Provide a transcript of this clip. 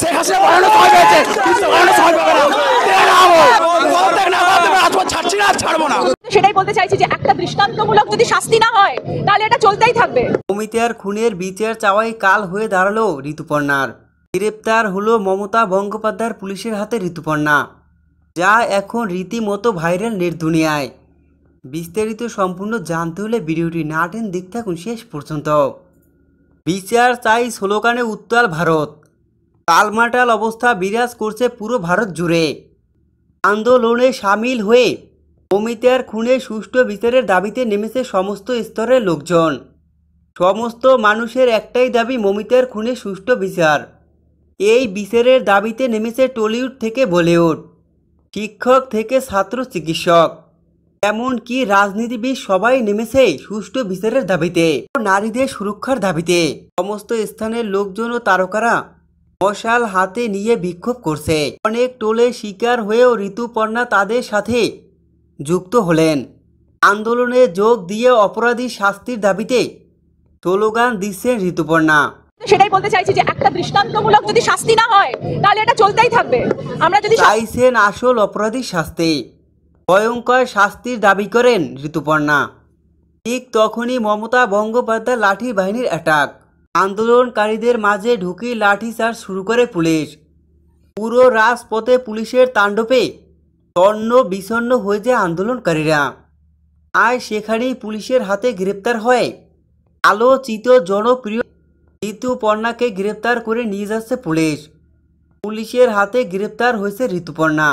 শেখ হাসিনা বানানো সময় পেয়েছে, কিন্তু বানানো সময় পাবে না। ছাড়ছি না, ছাড়বো না। সেটাই বলতে চাইছি যে একটা দৃষ্টান্তমূলক যদি শাস্তি না হয় তাহলে এটা চলতেই থাকবে। মমিতার খুনের বিচার চাওয়াই কাল হয়ে দাঁড়ালো ঋতুপর্ণার। গ্রেপ্তার হলো মমতা বন্দ্যোপাধ্যায়ের পুলিশের হাতে ঋতুপর্ণা, যা এখন রীতিমতো ভাইরাল নেট দুনিয়ায়। বিস্তারিত সম্পূর্ণ জানতে হলে ভিডিওটি না টেনে দেখতে থাকুন শেষ পর্যন্ত। বিচার চাই স্লোগানে উত্তাল ভারত। টালমাটাল অবস্থা বিরাজ করছে পুরো ভারত জুড়ে। আন্দোলনে সামিল হয়ে মমিতার খুনে সুষ্ঠু বিচারের দাবিতে নেমেছে সমস্ত স্তরের লোকজন। সমস্ত মানুষের একটাই দাবি, মমিতার খুনে সুষ্ঠু বিচার। এই বিচারের দাবিতে নেমেছে টলিউড থেকে বলিউড, শিক্ষক থেকে ছাত্র, চিকিৎসক, এমনকি রাজনীতিবিদ সবাই নেমেছে সুষ্ঠু বিচারের দাবিতে, নারীদের সুরক্ষার দাবিতে। সমস্ত স্থানের লোকজন ও তারকারা মশাল হাতে নিয়ে বিক্ষোভ করছে। অনেক টোলে শিকার হয়েও ঋতুপর্ণা তাদের সাথে যুক্ত হলেন। আন্দোলনে যোগ দিয়ে অপরাধী শাস্তির দাবিতে স্লোগান দিচ্ছেন ঋতুপর্ণা। সেটাই বলতে চাইছি যে একটা দৃষ্টান্তমূলক যদি শাস্তি না হয় তাহলে এটা চলতেই থাকবে। আমরা যদি চাইছেন আসল অপরাধী শাস্তি, ভয়ঙ্কর শাস্তির দাবি করেন ঋতুপর্ণা। ঠিক তখনই মমতা বন্দ্যোপাধ্যায় লাঠি বাহিনীর অ্যাটাক। আন্দোলনকারীদের মাঝে ঢুকি লাঠিচার্জ শুরু করে পুলিশ। পুরো রাজপথে পুলিশের তাণ্ডবে তন্ন বিছন্ন হয়ে যায় আন্দোলনকারীরা। আর সেখানেই পুলিশের হাতে গ্রেপ্তার হয় আলোচিত জনপ্রিয় ঋতুপর্ণাকে। গ্রেপ্তার করে নিয়ে যাচ্ছে পুলিশ। পুলিশের হাতে গ্রেপ্তার হয়েছে ঋতুপর্ণা।